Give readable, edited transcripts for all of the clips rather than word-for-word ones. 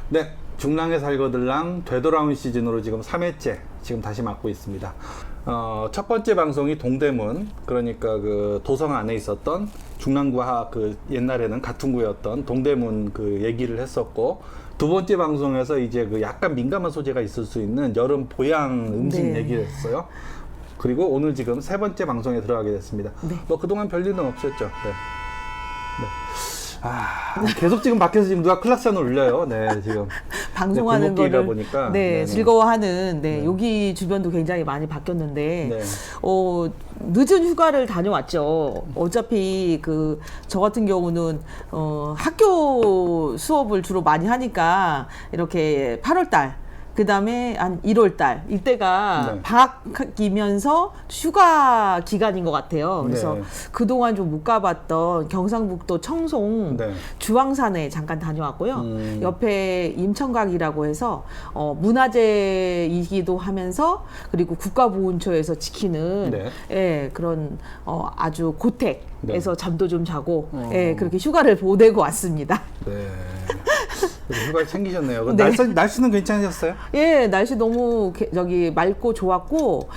네, 중랑의 살거들랑 되돌아온 시즌으로 지금 3회째 지금 다시 맡고 있습니다. 첫 번째 방송이 동대문, 그러니까 그 도성 안에 있었던 중랑구와 그 옛날에는 같은 구였던 동대문 그 얘기를 했었고, 두 번째 방송에서 이제 그 약간 민감한 소재가 있을 수 있는 여름 보양 음식 네. 얘기를 했어요. 그리고 오늘 지금 세 번째 방송에 들어가게 됐습니다. 네. 뭐 그동안 별일은 없었죠. 네. 계속 지금 밖에서 지금 누가 클락션을 울려요. 네, 지금. 방송하는 골목길이다 거를 보니까. 네, 네네. 즐거워하는 여기 주변도 굉장히 많이 바뀌었는데 네. 늦은 휴가를 다녀왔죠. 어차피 저 같은 경우는 학교 수업을 주로 많이 하니까 이렇게 8월 달 그 다음에 한 1월 달 이때가 네. 방학이면서 휴가 기간인 것 같아요. 그래서 네. 그동안 좀 못 가봤던 경상북도 청송 네. 주황산에 잠깐 다녀왔고요. 옆에 임천각이라고 해서 문화재이기도 하면서 그리고 국가보훈처에서 지키는 네. 예, 그런 아주 고택에서 네. 잠도 좀 자고 예, 그렇게 휴가를 보내고 왔습니다. 네. 그래서 휴가를 챙기셨네요. 그 네. 날씨는 괜찮으셨어요? 예, 날씨 너무 맑고 좋았고,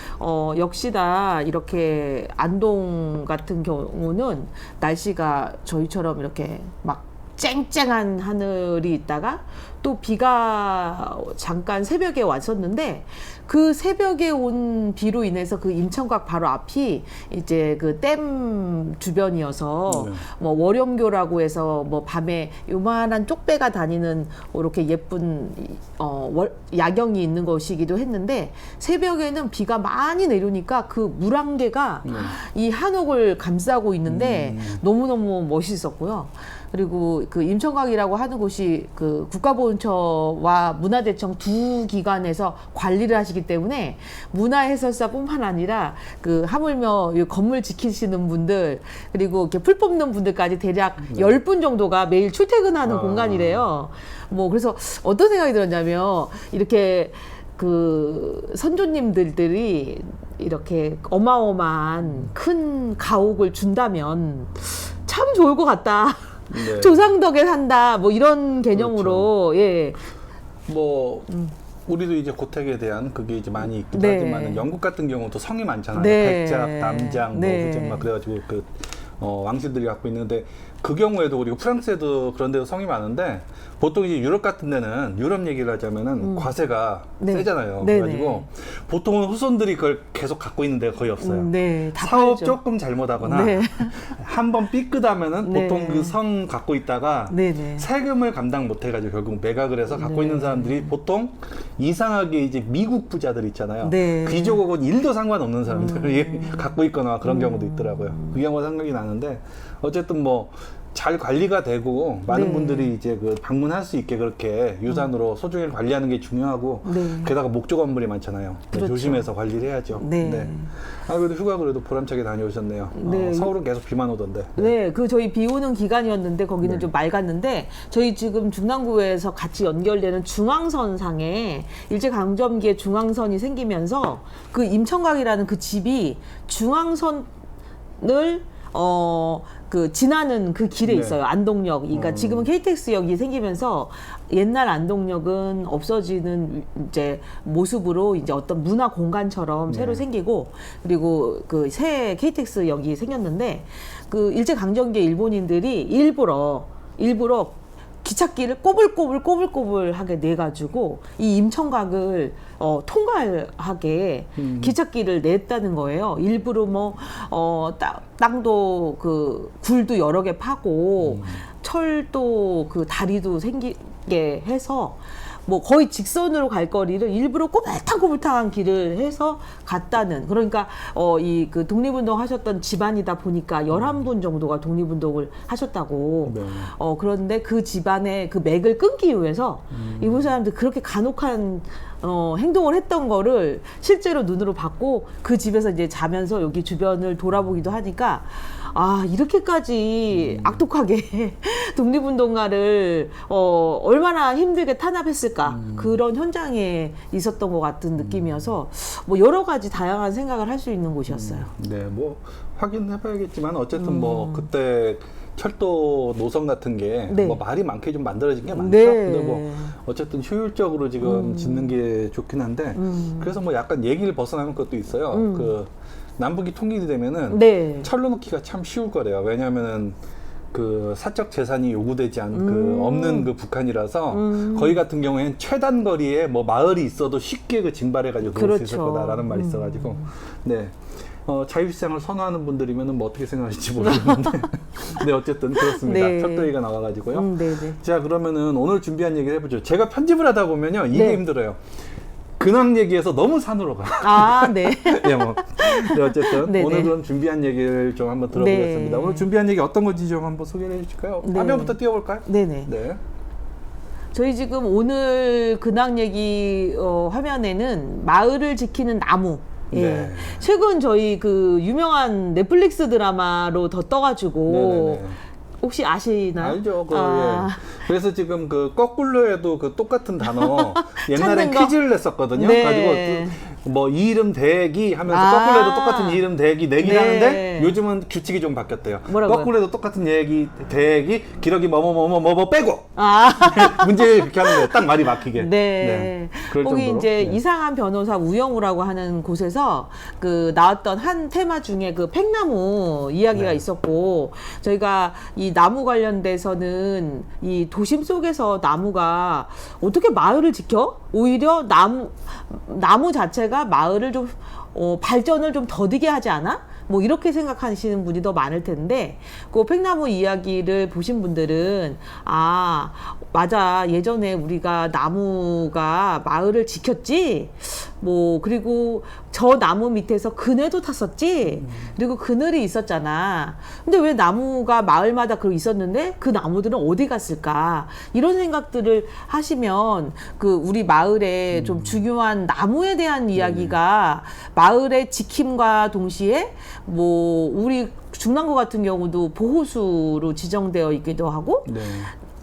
역시나 이렇게 안동 같은 경우는 날씨가 저희처럼 이렇게 막 쨍쨍한 하늘이 있다가 또 비가 잠깐 새벽에 왔었는데 그 새벽에 온 비로 인해서 그 임천각 바로 앞이 이제 그 댐 주변이어서 뭐 월영교라고 해서 뭐 밤에 요만한 쪽배가 다니는 이렇게 예쁜 야경이 있는 것이기도 했는데 새벽에는 비가 많이 내려오니까 그 물안개가 이 한옥을 감싸고 있는데 너무너무 멋있었고요. 그리고 그 임천각이라고 하는 곳이 그 국가보훈처와 문화재청 두 기관에서 관리를 하시기 때문에 문화해설사뿐만 아니라 그 하물며 이 건물 지키시는 분들 그리고 이렇게 풀 뽑는 분들까지 대략 10분 정도가 매일 출퇴근하는 공간이래요. 뭐 그래서 어떤 생각이 들었냐면 이렇게 그 선조님들이 이렇게 어마어마한 큰 가옥을 준다면 참 좋을 것 같다. 네. 조상 덕에 산다. 뭐 이런 개념으로 예. 뭐 우리도 이제 고택에 대한 그게 이제 많이 있기도 네. 하지만 영국 같은 경우도 성이 많잖아요. 네. 백작, 남장, 네. 뭐 그죠? 막 그래가지고 그 왕실들이 갖고 있는데 그 경우에도 그리고 프랑스에도 그런 데도 성이 많은데 보통 이제 유럽 같은 데는 유럽 얘기를 하자면은 과세가 네. 세잖아요. 네네. 그래가지고 보통은 후손들이 그걸 계속 갖고 있는 데가 거의 없어요. 네, 다 사업 팔죠. 조금 잘못하거나 네. 한번 삐끗하면은 네. 보통 그 성 갖고 있다가 네네. 세금을 감당 못해가지고 결국 매각을 해서 갖고 네. 있는 사람들이 보통 이상하게 이제 미국 부자들 있잖아요. 네. 귀족하고는 일도 상관없는 사람들이 갖고 있거나 그런 경우도 있더라고요. 그 경우가 생각이 나는데 어쨌든 뭐 잘 관리가 되고 많은 네. 분들이 이제 그 방문할 수 있게 그렇게 유산으로 소중히 관리하는 게 중요하고 네. 게다가 목조 건물이 많잖아요. 그렇죠. 조심해서 관리를 해야죠. 네. 그래도 휴가 그래도 보람차게 다녀오셨네요. 네. 서울은 계속 비만 오던데. 네, 저희 비 오는 기간이었는데 거기는 좀 맑았는데 저희 지금 중랑구에서 같이 연결되는 중앙선상에 일제강점기에 중앙선이 생기면서 그 임천각이라는 그 집이 중앙선을 그 지나는 그 길에 네. 있어요. 안동역. 그러니까 지금은 KTX역이 생기면서 옛날 안동역은 없어지는 이제 모습으로 이제 어떤 문화 공간처럼 새로 생기고 그리고 그 새 KTX역이 생겼는데 그 일제강점기에 일본인들이 일부러 기찻길을 꼬불꼬불하게 내가지고 이 임천각을 통과하게 기찻길을 냈다는 거예요. 일부러 뭐 땅도 그 굴도 여러 개 파고 철도 그 다리도 생기게 해서 뭐 거의 직선으로 갈 거리를 일부러 꼬불탕꼬불탕한 길을 해서 갔다는 그러니까 이 그 독립운동 하셨던 집안이다 보니까 11분 정도가 독립운동을 하셨다고 네. 그런데 그 집안의 그 맥을 끊기 위해서 일본 사람들 그렇게 간혹한 행동을 했던 거를 실제로 눈으로 봤고 그 집에서 이제 자면서 여기 주변을 돌아보기도 하니까 아 이렇게까지 악독하게 독립운동가를 얼마나 힘들게 탄압했을까 그런 현장에 있었던 것 같은 느낌이어서 뭐 여러 가지 다양한 생각을 할 수 있는 곳이었어요. 네, 뭐 확인해봐야겠지만 어쨌든 뭐 그때 철도 노선 같은 게 네. 뭐 말이 많게 좀 만들어진 게 많죠. 네. 근데 뭐 어쨌든 효율적으로 지금 짓는 게 좋긴 한데 그래서 뭐 약간 얘기를 벗어나는 것도 있어요. 그 남북이 통일이 되면은 네. 철로 넣기가 참 쉬울 거래요. 왜냐하면은 그 사적 재산이 요구되지 않, 그 없는 그 북한이라서 거기 같은 경우에는 최단 거리에 뭐 마을이 있어도 쉽게 그 징발해가지고 놓을 수 있을 그렇죠. 거다라는 말이 있어가지고 네. 자유시장을 선호하는 분들이면 뭐 어떻게 생각하실지 모르겠는데 네 어쨌든 그렇습니다. 네. 철도 얘기가 나와가지고요. 네네. 자 그러면은 오늘 준비한 얘기를 해보죠. 제가 편집을 하다 보면요 이게 네. 힘들어요. 근황 얘기에서 너무 산으로 가. 아, 네. 네, 뭐. 네, 어쨌든 네네. 오늘 그럼 준비한 얘기를 좀 한번 들어보겠습니다. 네. 오늘 준비한 얘기 어떤 건지 좀 한번 소개를 해주실까요? 네. 화면부터 띄워볼까요? 네네. 네. 저희 지금 오늘 근황 얘기 화면에는 마을을 지키는 나무. 예. 네. 최근 저희 그 유명한 넷플릭스 드라마로 더 떠가지고 네네네. 혹시 아시나요? 알죠. 그, 아, 예. 그래서 지금 그 거꾸로 해도 그 똑같은 단어 옛날엔 찾는 거? 퀴즈를 냈었거든요. 네. 가지고 뭐 이 이름 대기 하면서 아. 거꾸로 해도 똑같은 이 이름 대기 내긴 네. 하는데 요즘은 규칙이 좀 바뀌었대요. 뭐라고요? 거꾸로 해도 똑같은 얘기 대기 기러기 뭐뭐 빼고 아. 문제 그렇게 하는 거예요. 딱 말이 막히게. 네. 그럴 거기 정도로. 이제 네. 이상한 변호사 우영우라고 하는 곳에서 그 나왔던 한 테마 중에 그 팽나무 이야기가 네. 있었고 저희가 이 나무 관련돼서는 이 도심 속에서 나무가 어떻게 마을을 지켜? 오히려 나무 자체가 마을을 좀 발전을 좀 더디게 하지 않아? 뭐 이렇게 생각하시는 분이 더 많을 텐데 그 팽나무 이야기를 보신 분들은 아 맞아 예전에 우리가 나무가 마을을 지켰지 뭐 그리고 저 나무 밑에서 그네도 탔었지 그리고 그늘이 있었잖아 근데 왜 나무가 마을마다 그러고 있었는데 그 나무들은 어디 갔을까 이런 생각들을 하시면 그 우리 마을에 좀 중요한 나무에 대한 이야기가 마을의 지킴과 동시에 뭐 우리 중랑구 같은 경우도 보호수로 지정되어 있기도 하고 네.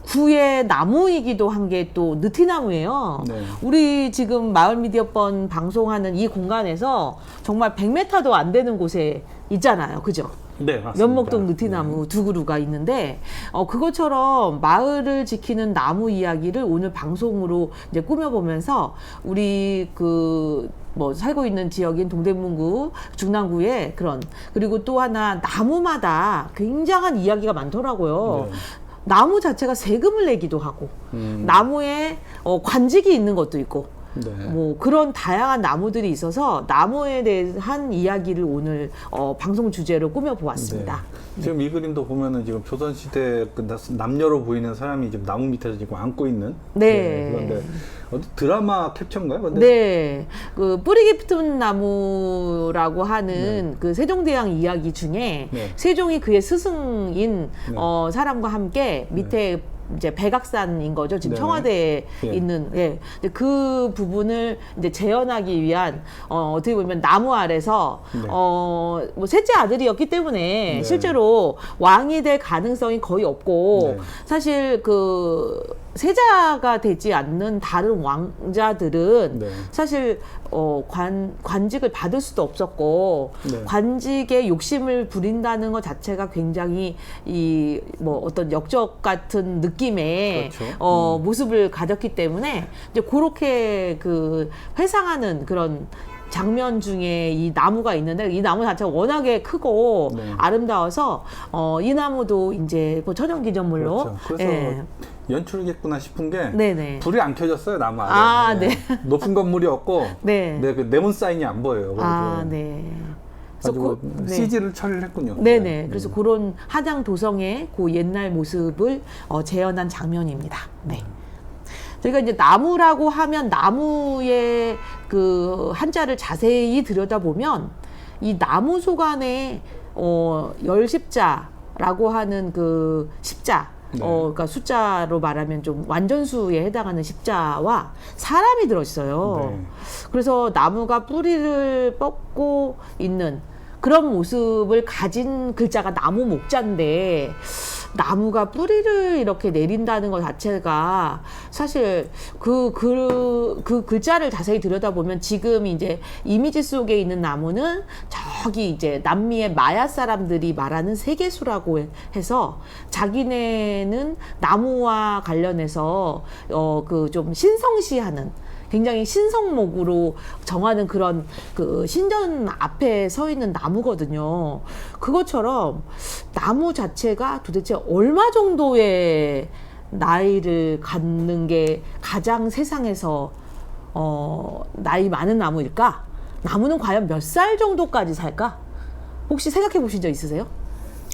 구의 나무이기도 한 게 또 느티나무예요. 네. 우리 지금 마을 미디어번 방송하는 이 공간에서 정말 100m도 안 되는 곳에 있잖아요. 그죠? 네, 맞습니다. 면목동 느티나무 두 그루가 있는데 그것처럼 마을을 지키는 나무 이야기를 오늘 방송으로 이제 꾸며보면서 우리 그 뭐 살고 있는 지역인 동대문구, 중랑구에 그런 그리고 또 하나 나무마다 굉장한 이야기가 많더라고요. 네. 나무 자체가 세금을 내기도 하고 나무에 관직이 있는 것도 있고 네. 뭐 그런 다양한 나무들이 있어서 나무에 대한 이야기를 오늘 방송 주제로 꾸며보았습니다. 네. 지금 이 그림도 보면은 지금 조선시대 남녀로 보이는 사람이 지금 나무 밑에서 지금 안고 있는. 네. 그런데 어디 드라마 캡처인가요? 근데 네, 그 뿌리 깊은 나무라고 하는 그 세종대왕 이야기 중에 네. 세종이 그의 스승인 네. 사람과 함께 밑에 이제 백악산인 거죠. 지금 네네. 청와대에 예. 있는 근데 그 부분을 이제 재현하기 위한 어떻게 보면 나무 아래서 네. 뭐 셋째 아들이었기 때문에 네. 실제로 왕이 될 가능성이 거의 없고 네. 사실 그 세자가 되지 않는 다른 왕자들은 네. 사실 관직을 받을 수도 없었고 네. 관직에 욕심을 부린다는 것 자체가 굉장히 이 뭐 어떤 역적 같은 느낌의 그렇죠. 모습을 가졌기 때문에 이제 그렇게 그 회상하는 그런 장면 중에 이 나무가 있는데 이 나무 자체가 워낙에 크고 네. 아름다워서 이 나무도 이제 그 천연기념물로 그렇죠. 그래서 예. 연출이겠구나 싶은 게 네네. 불이 안 켜졌어요 나무 아래. 아, 네. 높은 건물이 없고 네. 네, 그 네몬 사인이 안 보여요. 아, 네. 가지고 네. CG를 처리를 했군요. 네네. 그래서 그런 한양 도성의 그 옛날 모습을 재현한 장면입니다. 네. 저희가 이제 나무라고 하면 나무의 그 한자를 자세히 들여다보면 이 나무 속 안에 열십자라고 하는 그 십자 네. 그러니까 숫자로 말하면 좀 완전수에 해당하는 십자와 사람이 들어있어요. 네. 그래서 나무가 뿌리를 뻗고 있는 그런 모습을 가진 글자가 나무 목자인데 나무가 뿌리를 이렇게 내린다는 것 자체가 사실 그 글자를 자세히 들여다보면 지금 이제 이미지 속에 있는 나무는 저기 이제 남미의 마야 사람들이 말하는 세계수라고 해서 자기네는 나무와 관련해서 그 좀 신성시하는 굉장히 신성목으로 정하는 그런 그 신전 앞에 서 있는 나무거든요. 그것처럼 나무 자체가 도대체 얼마 정도의 나이를 갖는 게 가장 세상에서 나이 많은 나무일까? 나무는 과연 몇 살 정도까지 살까? 혹시 생각해 보신 적 있으세요?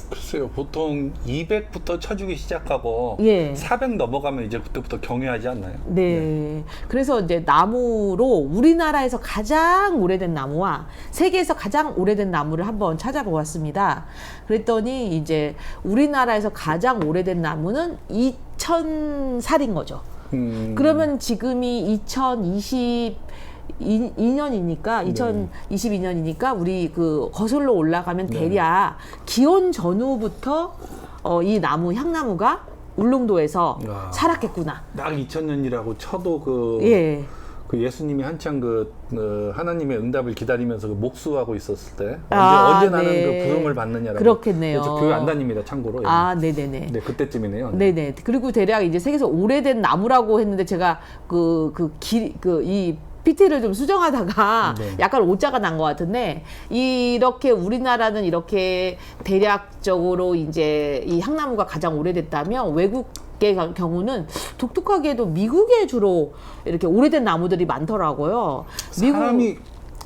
글쎄요, 보통 200부터 쳐주기 시작하고 예. 400 넘어가면 이제 그때부터 경유하지 않나요? 네. 그래서 이제 나무로 우리나라에서 가장 오래된 나무와 세계에서 가장 오래된 나무를 한번 찾아보았습니다. 그랬더니 이제 우리나라에서 가장 오래된 나무는 2000살인 거죠. 그러면 지금이 2022년이니까 2022년이니까 우리 그 거슬러 올라가면 대략 기원 전후부터 이 나무 향나무가 울릉도에서 와. 살았겠구나. 딱 2000년이라고 쳐도 그 예. 그 예수님이 한창 그 하나님의 응답을 기다리면서 그 목수하고 있었을 때 언제 나는 네. 그 부름을 받느냐라고. 그렇겠네요. 저 교회 안 다닙니다, 참고로. 아, 네네네. 네, 그때쯤이네요. 네네. 그리고 대략 이제 세계에서 오래된 나무라고 했는데 제가 이 PT를 좀 수정하다가 네. 약간 오자가 난 것 같은데 이렇게 우리나라는 이렇게 대략적으로 이제 이 향나무가 가장 오래됐다면 외국의 경우는 독특하게도 미국에 주로 이렇게 오래된 나무들이 많더라고요.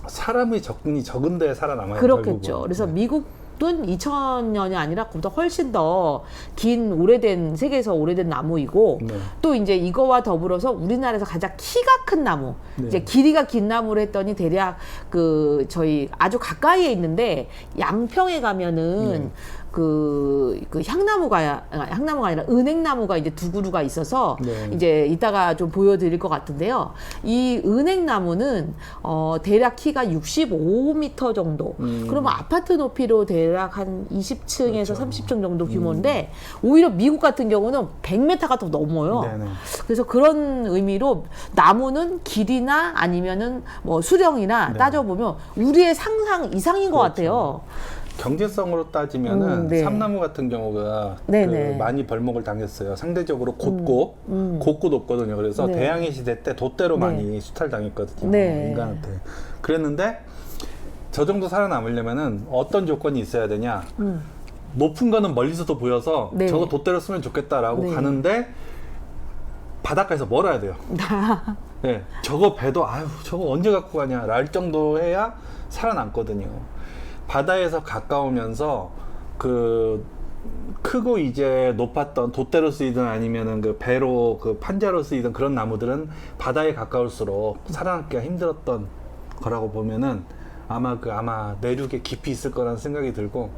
사람이 접근이 적은데 살아남아요. 그렇겠죠. 결국은. 그래서 네. 미국은 2000년이 아니라 그보다 훨씬 더 긴 오래된 세계에서 오래된 나무이고 네. 또 이제 이거와 더불어서 우리나라에서 가장 키가 큰 나무 네. 이제 길이가 긴 나무를 했더니 대략 그 저희 아주 가까이에 있는데 양평에 가면은 그 향나무가 아니라 은행나무가 이제 두 그루가 있어서 네. 이제 이따가 좀 보여드릴 것 같은데요. 이 은행나무는 대략 키가 65m 정도. 그러면 아파트 높이로 대략 한 20층에서 그렇죠. 30층 정도 규모인데 오히려 미국 같은 경우는 100m가 더 넘어요. 네네. 그래서 그런 의미로 나무는 길이나 아니면은 뭐 수령이나 네. 따져보면 우리의 상상 이상인 것 그렇죠. 같아요. 경제성으로 따지면은 네. 삼나무 같은 경우가 네네. 그 많이 벌목을 당했어요. 상대적으로 곧고 높거든요. 그래서 네. 대항해 시대 때 돛대로 네. 많이 수탈당했거든요. 네. 인간한테. 그랬는데 저 정도 살아남으려면은 어떤 조건이 있어야 되냐? 높은 거는 멀리서도 보여서 네. 저거 돛대로 쓰면 좋겠다라고 네. 가는데 바닷가에서 멀어야 돼요. 네, 저거 배도 저거 언제 갖고 가냐 랄 정도 해야 살아남거든요. 바다에서 가까우면서 그 크고 이제 높았던 돛대로 쓰이든 아니면은 그 배로 그 판자로 쓰이던 그런 나무들은 바다에 가까울수록 살아남기가 힘들었던 거라고 보면은 아마 내륙에 깊이 있을 거라는 생각이 들고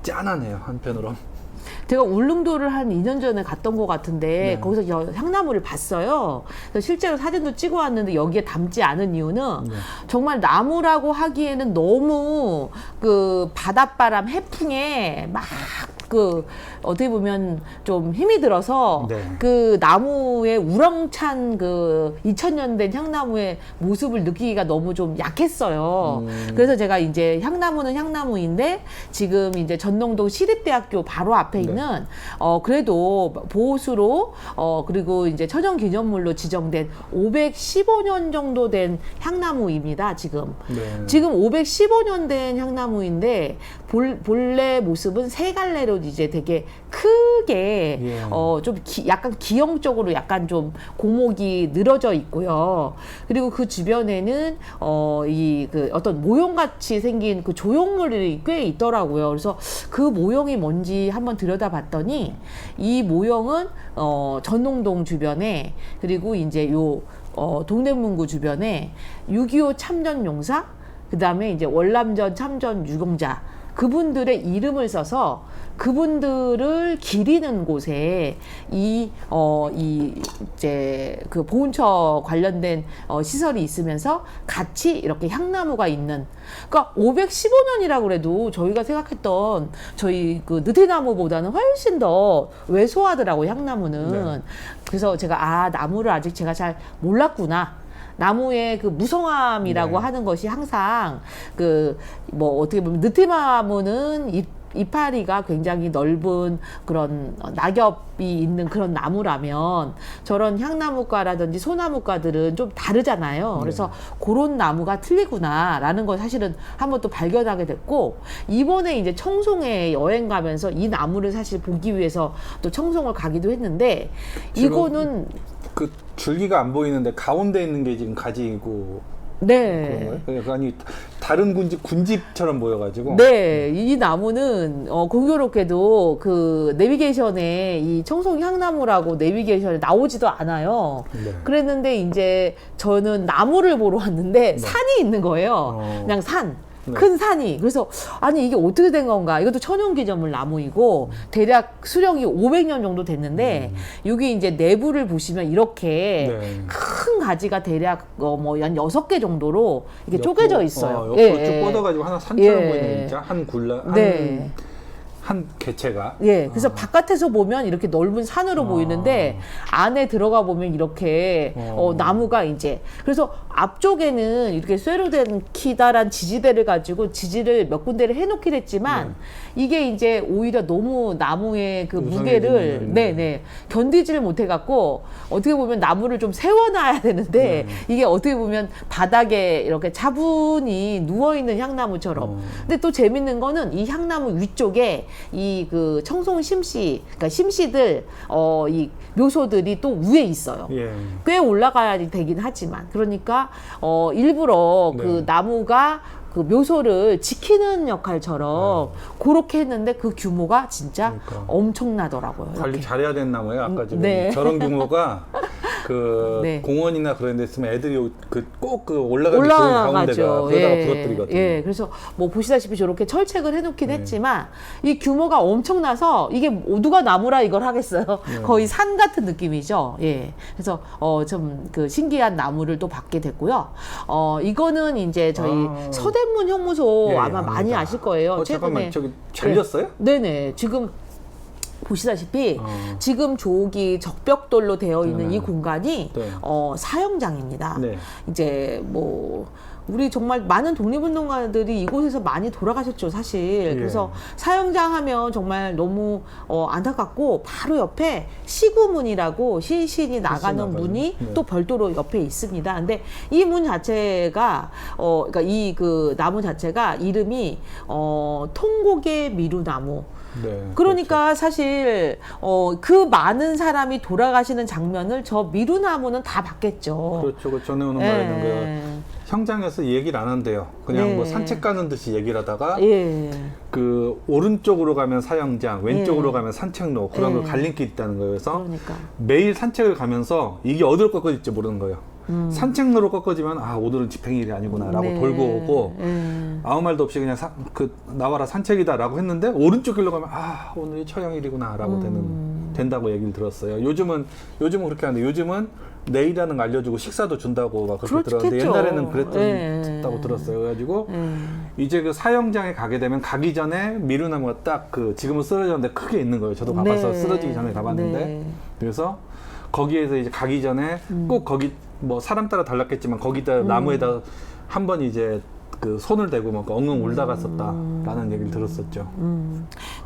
짠하네요, 한편으로. 제가 울릉도를 한 2년 전에 갔던 것 같은데 네. 거기서 향나무를 봤어요. 그래서 실제로 사진도 찍어 왔는데 여기에 담지 않은 이유는 네. 정말 나무라고 하기에는 너무 그 바닷바람 해풍에 막 어떻게 보면 좀 힘이 들어서 네. 그 나무의 우렁찬 그 2000년 된 향나무의 모습을 느끼기가 너무 좀 약했어요. 그래서 제가 이제 향나무는 향나무인데 지금 이제 전농동 시립대학교 바로 앞에 네. 있는 그래도 보호수로 그리고 이제 천연기념물로 지정된 515년 정도 된 향나무입니다. 지금. 네. 지금 515년 된 향나무인데 본래 모습은 세 갈래로 이제 되게 크게 예. 좀 약간 기형적으로 약간 좀 고목이 늘어져 있고요. 그리고 그 주변에는 그 어떤 모형같이 생긴 그 조형물이 꽤 있더라고요. 그래서 그 모형이 뭔지 한번 들여다봤더니 이 모형은 전농동 주변에 그리고 이제 동대문구 주변에 6.25 참전용사 그다음에 이제 월남전 참전 유공자 그분들의 이름을 써서 그분들을 기리는 곳에 이제 그 보훈처 관련된 시설이 있으면서 같이 이렇게 향나무가 있는, 그러니까 515년이라고 그래도 저희가 생각했던 저희 그 느티나무보다는 훨씬 더 왜소하더라고요, 향나무는. 네. 그래서 제가 나무를 아직 제가 잘 몰랐구나. 나무의 그 무성함이라고 네. 하는 것이 항상 그 뭐 어떻게 보면 느티나무는 이파리가 굉장히 넓은 그런 낙엽이 있는 그런 나무라면 저런 향나무과라든지 소나무과들은 좀 다르잖아요. 그래서 그런 나무가 틀리구나라는 걸 사실은 한번 또 발견하게 됐고, 이번에 이제 청송에 여행 가면서 이 나무를 사실 보기 위해서 또 청송을 가기도 했는데, 이거는 그 줄기가 안 보이는데 가운데 있는 게 지금 가지고 그런 네. 거예요? 그러니까 아니 다른 군집처럼 보여가지고. 네, 이 나무는 공교롭게도 그 내비게이션에 이 청송 향나무라고 내비게이션에 나오지도 않아요. 네. 그랬는데 이제 저는 나무를 보러 왔는데 산이 있는 거예요. 그냥 산. 네. 큰 산이. 그래서 아니 이게 어떻게 된 건가. 이것도 천연기념물 나무이고 대략 수령이 500년 정도 됐는데 여기 이제 내부를 보시면 이렇게 네. 큰 가지가 대략 뭐 한 6개 정도로 이렇게 옆으로- 쪼개져 있어요. 옆으로 쭉 뻗어가지고 하나 산처럼 예. 보이는 진짜 한 굴라 네. 한 개체가. 예, 그래서 바깥에서 보면 이렇게 넓은 산으로 보이는데 안에 들어가 보면 이렇게 나무가 이제, 그래서 앞쪽에는 이렇게 쇠로 된 키다란 지지대를 가지고 지지를 몇 군데를 해놓긴 했지만 이게 이제 오히려 너무 나무의 그 무게를 우상해지는. 견디지를 못해갖고 어떻게 보면 나무를 좀 세워놔야 되는데 이게 어떻게 보면 바닥에 이렇게 차분히 누워있는 향나무처럼. 근데 또 재밌는 거는 이 향나무 위쪽에 이 그 청송 심씨, 그러니까 심씨들 이 묘소들이 또 위에 있어요. 예. 꽤 올라가야 되긴 하지만, 그러니까 일부러 네. 그 나무가 그 묘소를 지키는 역할처럼 그렇게 했는데 그 규모가 진짜 그러니까. 엄청나더라고요. 관리 이렇게. 잘해야 되는 나무예요. 아까 지금 네. 저런 규모가 그 네. 공원이나 그런 데 있으면 애들이 꼭 그 올라가기 좋은 가운데가 올라가죠. 그러다가 부러뜨리거든요. 예, 그래서 뭐 보시다시피 저렇게 철책을 해놓긴 네. 했지만 이 규모가 엄청나서 이게 누가 나무라 이걸 하겠어요. 네. 거의 산 같은 느낌이죠. 예, 그래서 좀 그 신기한 나무를 또 받게 됐고요. 이거는 이제 저희 서대문 형무소 예, 아마 많이 압니다. 아실 거예요. 잠깐만 저기 잘렸어요? 네네. 지금 보시다시피 지금 저기 적벽돌로 되어 있는 이 공간이 네. 사형장입니다. 네. 이제 뭐 우리 정말 많은 독립운동가들이 이곳에서 많이 돌아가셨죠, 사실. 예. 그래서 사형장 하면 정말 너무 안타깝고, 바로 옆에 시구문이라고 시신이 나가는 나가는. 문이 네. 또 별도로 옆에 있습니다. 근데 이 문 자체가 그러니까 이 그 나무 자체가 이름이 통곡의 미루나무. 네. 그러니까 사실 그 많은 사람이 돌아가시는 장면을 저 미루나무는 다 봤겠죠. 그렇죠. 그 전에 오는 예. 말에는 그 형장에서 얘기를 안 한대요. 그냥 네. 뭐 산책 가는 듯이 얘기를 하다가 예. 그 오른쪽으로 가면 사형장, 왼쪽으로 예. 가면 산책로 그런 예. 거 갈림길이 있다는 거예요. 그래서 그러니까. 매일 산책을 가면서 이게 어디로 꺾어질지 모르는 거예요. 산책로로 꺾어지면 오늘은 집행일이 아니구나라고 네. 돌고 오고 아무 말도 없이 그냥 나와라 산책이다라고 했는데 오른쪽 길로 가면 오늘이 처형일이구나라고 된다고 얘기를 들었어요. 요즘은 그렇게 하는데 요즘은 내일이라는 거 알려주고 식사도 준다고 막 그렇게 들었는데 그렇겠죠. 옛날에는 네. 그랬다고 들었어요. 그래가지고 이제 그 사형장에 가게 되면 가기 전에 미루나무가 딱 지금은 쓰러졌는데 크게 있는 거예요. 저도 가봐서 네. 쓰러지기 전에 가봤는데 네. 그래서 거기에서 이제 가기 전에 꼭 거기 뭐 사람 따라 달랐겠지만 거기다 나무에다 한 번 이제 그 손을 대고 막 엉엉 울다 갔었다라는 얘기를 들었었죠.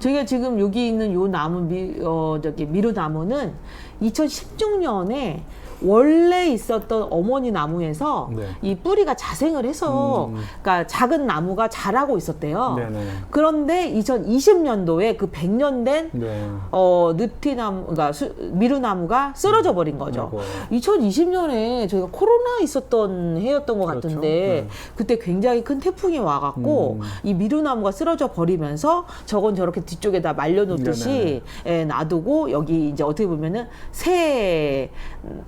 저희가 지금 여기 있는 요 나무 미루나무는 2016년에 원래 있었던 어머니 나무에서 네. 이 뿌리가 자생을 해서 그러니까 작은 나무가 자라고 있었대요. 네네. 그런데 2020년도에 그 100년 된 네. 느티나무, 그러니까 미루나무가 쓰러져 버린 거죠. 아이고. 2020년에 저희가 코로나 있었던 해였던 것 그렇죠. 같은데 네. 그때 굉장히 굉장히 큰 태풍이 와갖고 이 미루나무가 쓰러져 버리면서 저건 저렇게 뒤쪽에다 말려놓듯이 예, 놔두고 여기 이제 어떻게 보면은 새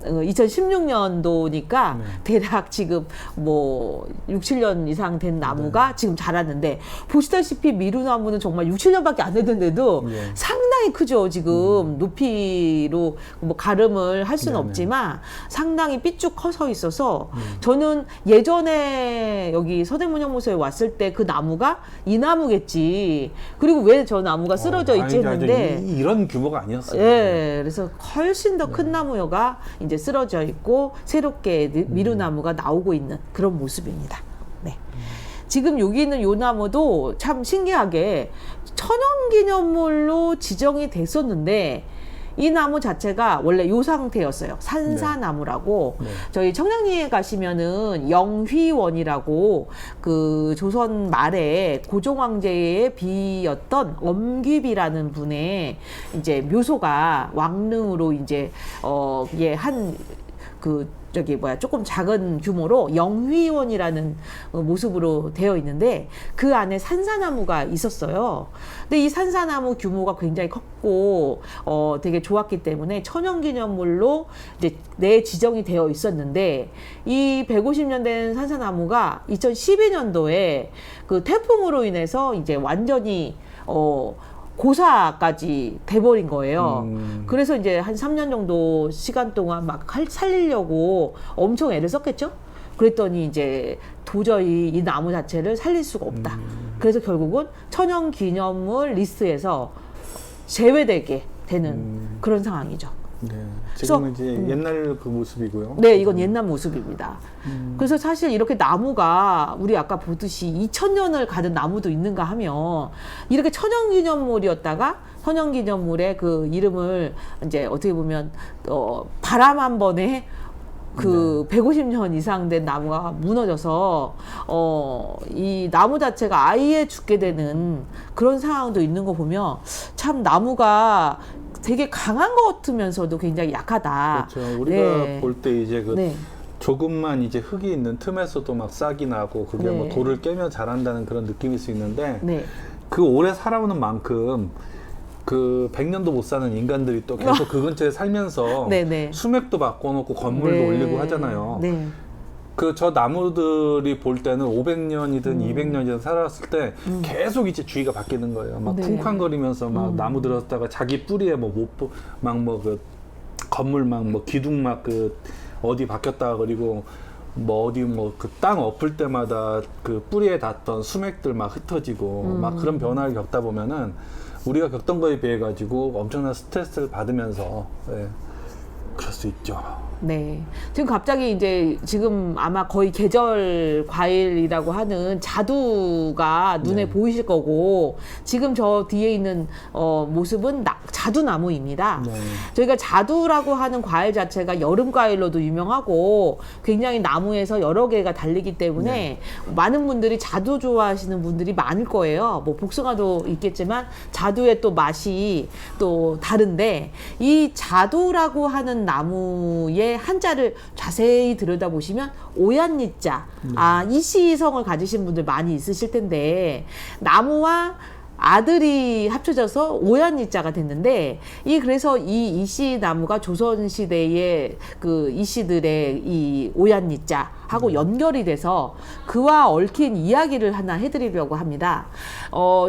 2016년도니까 대략 지금 뭐 6, 7년 이상 된 나무가 지금 자랐는데 보시다시피 미루나무는 정말 6, 7년밖에 안 됐는데도 상당히 크죠. 지금 높이로 뭐 가름을 할 수는 없지만 상당히 삐쭉 커서 있어서 저는 예전에 여기 서대문형무소에 왔을 때 그 나무가 이 나무겠지. 그리고 왜 저 나무가 쓰러져 있지 했는데 이런 규모가 아니었어요. 예, 그래서 훨씬 더 큰 나무가 이제 쓰러져 있고 새롭게 미루나무가 나오고 있는 그런 모습입니다. 네. 지금 여기 있는 요 나무도 참 신기하게 천연기념물로 지정이 됐었는데 이 나무 자체가 원래 요 상태였어요. 산사나무라고. 저희 청량리에 가시면은 영휘원이라고 그 조선 말에 고종 황제의 비였던 엄귀비라는 분의 이제 묘소가 왕릉으로 이제 예, 조금 작은 규모로 영휘원이라는 모습으로 되어 있는데 그 안에 산사나무가 있었어요. 근데 이 산사나무 규모가 굉장히 컸고 되게 좋았기 때문에 천연기념물로 이제 지정이 되어 있었는데 이 150년 된 산사나무가 2012년도에 그 태풍으로 인해서 이제 완전히 고사까지 돼버린 거예요. 그래서 이제 한 3년 정도 시간 동안 막 살리려고 엄청 애를 썼겠죠? 그랬더니 이제 도저히 이 나무 자체를 살릴 수가 없다. 그래서 결국은 천연기념물 리스트에서 제외되게 되는 그런 상황이죠. 네, 지금은 이제 옛날 그 모습이고요. 네, 이건 옛날 모습입니다. 그래서 사실 이렇게 나무가 우리 아까 보듯이 2000년을 가진 나무도 있는가 하면 이렇게 천연기념물이었다가 천연기념물의 그 이름을 이제 어떻게 보면 바람 한 번에 그 150년 이상 된 나무가 무너져서 이 나무 자체가 아예 죽게 되는 그런 상황도 있는 거 보면 참 나무가 되게 강한 것 같으면서도 굉장히 약하다. 그렇죠. 우리가 네. 볼 때 이제 그 네. 조금만 이제 흙이 있는 틈에서도 막 싹이 나고 그게 뭐 돌을 깨면 자란다는 그런 느낌일 수 있는데 그 오래 살아오는 만큼 그 100년도 못 사는 인간들이 또 계속 그 근처에 살면서 수맥도 바꿔놓고 건물도 올리고 하잖아요. 그 저 나무들이 볼 때는 500년이든 200년이든 살았을 때 계속 이제 주위가 바뀌는 거예요. 막 쿵쾅거리면서 막 나무 들었다가 자기 뿌리에 그 건물 막 기둥 막 그 어디 바뀌었다가 그리고 뭐 어디 뭐 그 땅 엎을 때마다 그 뿌리에 닿던 수맥들 막 흩어지고 막 그런 변화를 겪다 보면은 우리가 겪던 거에 비해 가지고 엄청난 스트레스를 받으면서 그럴 수 있죠. 네. 지금 갑자기 이제 지금 아마 거의 계절 과일이라고 하는 자두가 눈에 보이실 거고 지금 저 뒤에 있는 모습은 자두나무입니다. 저희가 자두라고 하는 과일 자체가 여름 과일로도 유명하고 굉장히 나무에서 여러 개가 달리기 때문에 많은 분들이 자두 좋아하시는 분들이 많을 거예요. 뭐 복숭아도 있겠지만 자두의 또 맛이 또 다른데 이 자두라고 하는 나무의 한자를 자세히 들여다보시면 오얏니자 이시성을 가지신 분들 많이 있으실 텐데 나무와 아들이 합쳐져서 오얏니자가 됐는데 그래서 이 이씨 나무가 조선 시대의 그 이씨들의 이 오얏니자하고 연결이 돼서 그와 얽힌 이야기를 하나 해드리려고 합니다.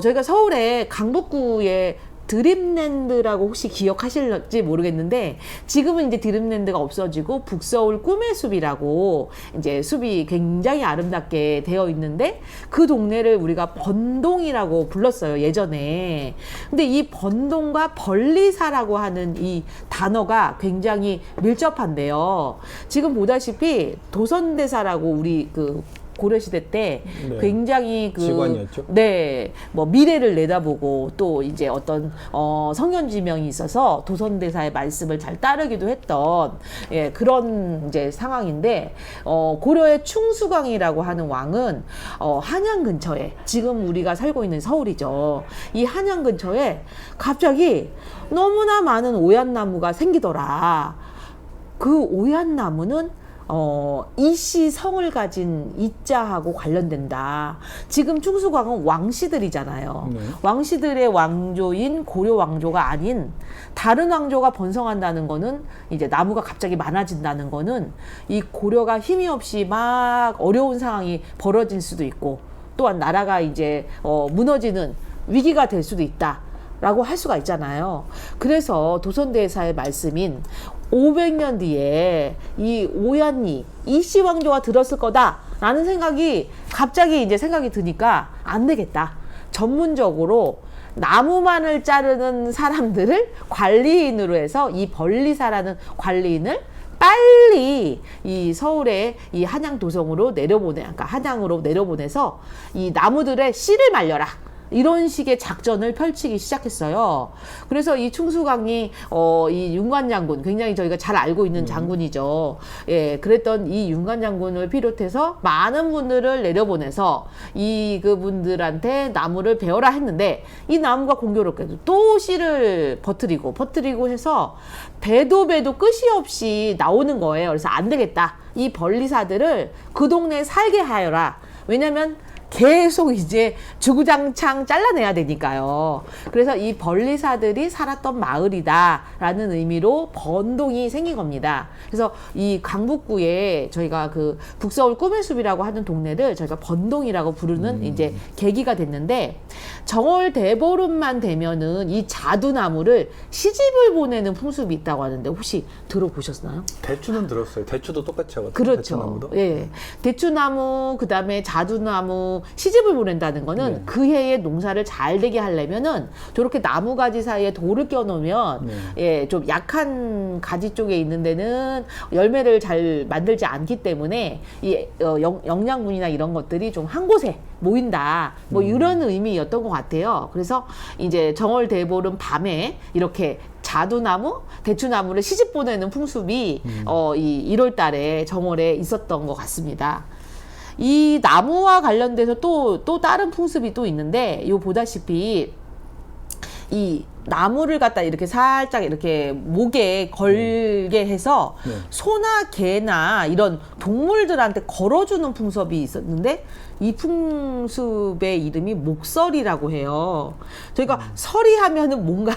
저희가 서울의 강북구에 드림랜드라고 혹시 기억하실지 모르겠는데 지금은 이제 드림랜드가 없어지고 북서울 꿈의 숲이라고 이제 숲이 굉장히 아름답게 되어 있는데 그 동네를 우리가 번동이라고 불렀어요 예전에. 근데 이 번동과 벌리사라고 하는 이 단어가 굉장히 밀접한데요. 지금 보다시피 도선대사라고 우리 그 고려시대 때 굉장히 직관이었죠. 뭐 미래를 내다보고 또 이제 어떤 성견지명이 있어서 도선대사의 말씀을 잘 따르기도 했던 그런 이제 상황인데 고려의 충수광이라고 하는 왕은 한양 근처에 지금 우리가 살고 있는 서울이죠. 이 한양 근처에 갑자기 너무나 많은 오얏나무가 생기더라. 그 오얏나무는 이씨 성을 가진 이자하고 관련된다. 지금 충수광은 왕씨들이잖아요. 네. 왕씨들의 왕조인 고려 왕조가 아닌 다른 왕조가 번성한다는 거는 이제 나무가 갑자기 많아진다는 거는 이 고려가 힘이 없이 막 어려운 상황이 벌어질 수도 있고 또한 나라가 이제 무너지는 위기가 될 수도 있다라고 할 수가 있잖아요. 그래서 도선대사의 말씀인 500년 뒤에 이 오얀리 이씨 왕조가 들었을 거다라는 생각이 갑자기 이제 생각이 드니까 안 되겠다. 전문적으로 나무만을 자르는 사람들을 관리인으로 해서 이 벌리사라는 관리인을 빨리 이 서울의 이 한양 도성으로 그러니까 한양으로 내려보내서 이 나무들의 씨를 말려라. 이런 식의 작전을 펼치기 시작했어요. 그래서 이 충수강이 이 윤관 장군 굉장히 저희가 잘 알고 있는 장군이죠. 예, 그랬던 이 윤관 장군을 비롯해서 많은 분들을 내려보내서 그분들한테 나무를 베어라 했는데 이 나무가 공교롭게도 또 씨를 버뜨리고 해서 배도 끝이 없이 나오는 거예요. 그래서 안 되겠다. 이 벌리사들을 그 동네에 살게 하여라. 왜냐면 계속 이제 주구장창 잘라내야 되니까요. 그래서 이 벌리사들이 살았던 마을이다라는 의미로 번동이 생긴 겁니다. 그래서 이 강북구에 저희가 그 북서울 꿈의 숲이라고 하는 동네를 저희가 번동이라고 부르는 이제 계기가 됐는데 정월 대보름만 되면은 이 자두나무를 시집을 보내는 풍습이 있다고 하는데 혹시 들어보셨나요? 대추는 들었어요. 대추도 똑같이 하거든요. 그렇죠. 대추나무도. 예. 대추나무, 그 다음에 자두나무 시집을 보낸다는 거는 네. 그 해에 농사를 잘 되게 하려면은 저렇게 나무 가지 사이에 돌을 껴놓으면 네. 예, 좀 약한 가지 쪽에 있는 데는 열매를 잘 만들지 않기 때문에 이 영양분이나 이런 것들이 좀 한 곳에 모인다. 뭐 이런 의미였던 것 같아요. 그래서 이제 정월 대보름 밤에 이렇게 자두나무, 대추나무를 시집 보내는 풍습이 이 1월 달에 정월에 있었던 것 같습니다. 이 나무와 관련돼서 또 다른 풍습이 또 있는데 요 보다시피 이 나무를 갖다 이렇게 살짝 이렇게 목에 걸게 해서 네. 소나 개나 이런 동물들한테 걸어주는 풍습이 있었는데 이 풍습의 이름이 목설이라고 해요. 저희가 설이 하면은 뭔가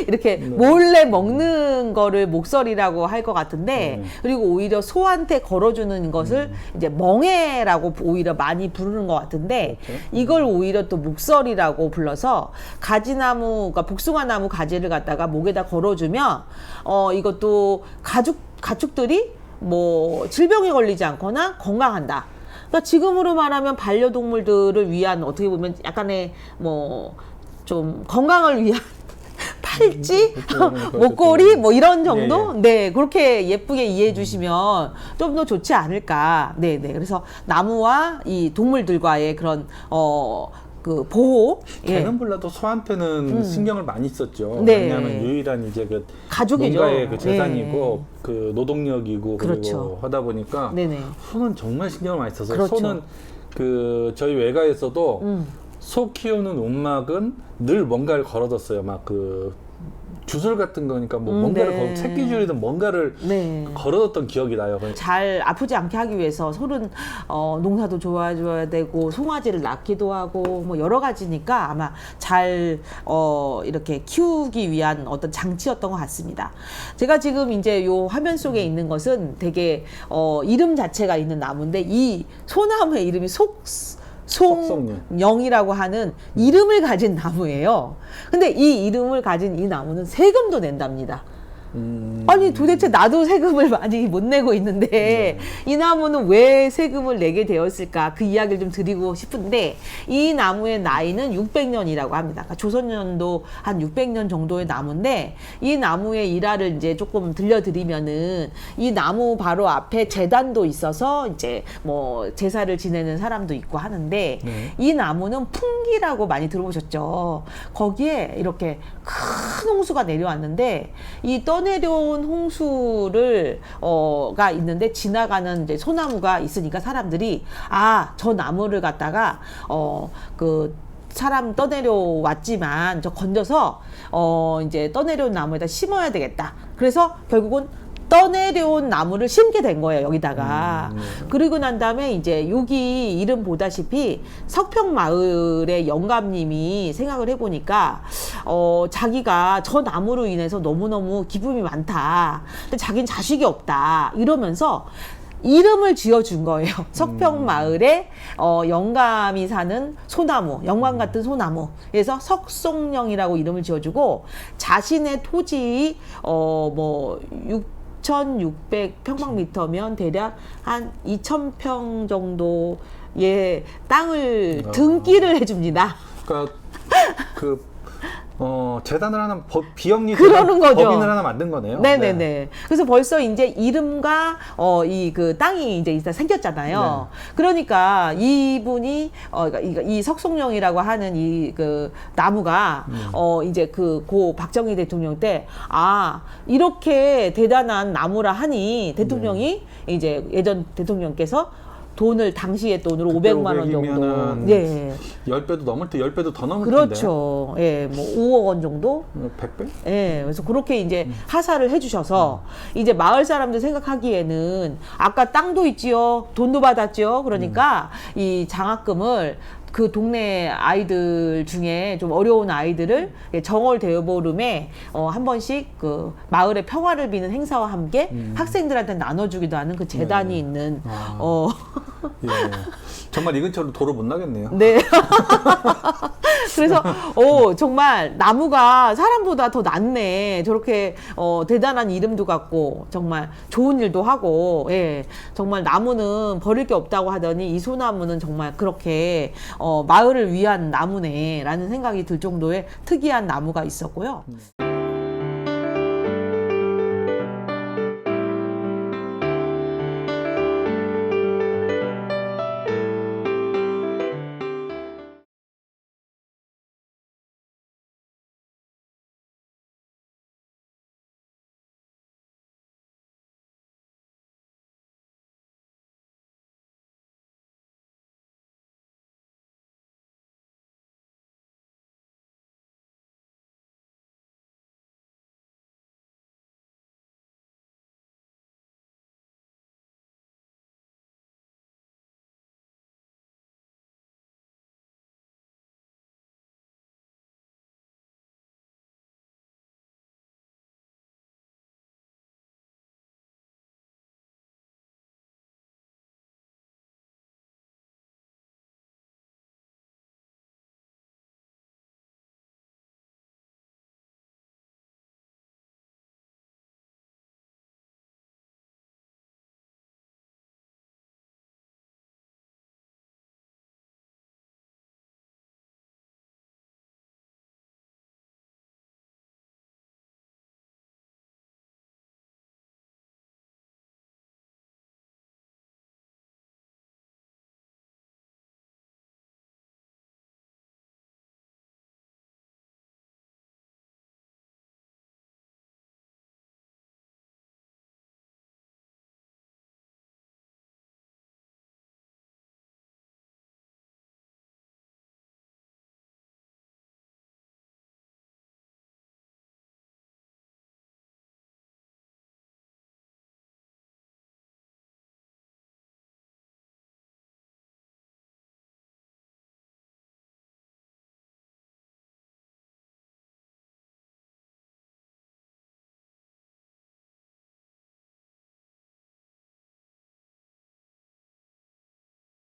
이렇게 몰래 먹는 거를 목설이라고 할 것 같은데 그리고 오히려 소한테 걸어주는 것을 이제 멍해라고 오히려 많이 부르는 것 같은데 이걸 오히려 또 목설이라고 불러서 가지나무, 그러니까 복숭아나무 가지를 갖다가 목에다 걸어주면 이것도 가축들이 뭐 질병에 걸리지 않거나 건강한다. 그러니까 지금으로 말하면 반려동물들을 위한 어떻게 보면 약간의 뭐 좀 건강을 위한 팔찌, 목걸이 뭐 이런 정도? 네, 그렇게 예쁘게 이해해 주시면 좀 더 좋지 않을까. 네. 그래서 나무와 이 동물들과의 그런 그 보호. 개는 몰라도 소한테는 신경을 많이 썼죠. 네. 왜냐하면 유일한 이제 그 가족이죠. 농가의 그 재산이고 그 노동력이고 그리고 그렇죠. 하다 보니까 네네. 소는 정말 신경을 많이 써서 그렇죠. 소는 그 저희 외가에서도 소 키우는 움막은 늘 뭔가를 걸어뒀어요. 막 그 주술 같은 거니까 뭐 뭔가를 네. 새끼줄이든 뭔가를 네. 걸어뒀던 기억이 나요. 잘 아프지 않게 하기 위해서 소는 농사도 좋아줘야 되고 송아지를 낳기도 하고 뭐 여러 가지니까 아마 잘 이렇게 키우기 위한 어떤 장치였던 것 같습니다. 제가 지금 이제 요 화면 속에 있는 것은 되게 이름 자체가 있는 나무인데 이 소나무의 이름이 송영이라고 하는 이름을 가진 나무예요. 근데 이 이름을 가진 이 나무는 세금도 낸답니다. 아니 도대체 나도 세금을 많이 못 내고 있는데 이 나무는 왜 세금을 내게 되었을까 그 이야기를 좀 드리고 싶은데 이 나무의 나이는 600년이라고 합니다. 그러니까 조선년도 한 600년 정도의 나무인데 이 나무의 일화를 이제 조금 들려드리면은 이 나무 바로 앞에 제단도 있어서 이제 뭐 제사를 지내는 사람도 있고 하는데 이 나무는 풍기라고 많이 들어보셨죠. 거기에 이렇게 큰 홍수가 내려왔는데 이 떠내려온 홍수를 가 있는데 지나가는 이제 소나무가 있으니까 사람들이 저 나무를 갖다가 그 사람 떠내려왔지만 저 건져서 이제 떠내려온 나무에다 심어야 되겠다. 그래서 결국은 떠내려온 나무를 심게 된 거예요, 여기다가. 그리고 난 다음에 이제 여기 이름 보다시피 석평마을의 영감님이 생각을 해보니까, 자기가 저 나무로 인해서 너무너무 기쁨이 많다. 근데 자기는 자식이 없다. 이러면서 이름을 지어준 거예요. 석평마을에 영감이 사는 소나무, 영감 같은 소나무. 그래서 석송령이라고 이름을 지어주고 자신의 토지 뭐 6,600평방미터면 대략 한 2,000평 정도의 땅을 등기를 해줍니다. 그러니까 재단을 하나 비영리 그러는 거죠. 법인을 하나 만든 거네요. 네네네. 네. 그래서 벌써 이제 이름과 이 그 땅이 이제 일단 생겼잖아요. 네. 그러니까 이분이 그러니까 이 석송령이라고 하는 이 그 나무가 이제 그 고 박정희 대통령 때 이렇게 대단한 나무라 하니 대통령이 이제 예전 대통령께서 돈을 당시의 돈으로 그때 500만 원 정도. 500이면은 예. 10배도 넘을 때 10배도 더 넘을 그렇죠. 예. 뭐 5억 원 정도? 텐데. 100배? 예, 그래서 그렇게 이제 하사를 해주셔서 이제 마을 사람들 생각하기에는 아까 땅도 있지요, 돈도 받았지요. 그러니까 이 장학금을 그 동네 아이들 중에 좀 어려운 아이들을 정월 대보름에 한 번씩 그 마을의 평화를 비는 행사와 함께 학생들한테 나눠주기도 하는 그 재단이 네. 있는 예. 정말 이 근처로 도로 못 나겠네요. 네. 그래서 정말 나무가 사람보다 더 낫네. 저렇게 대단한 이름도 갖고 정말 좋은 일도 하고, 예. 정말 나무는 버릴 게 없다고 하더니 이 소나무는 정말 그렇게 마을을 위한 나무네라는 생각이 들 정도의 특이한 나무가 있었고요.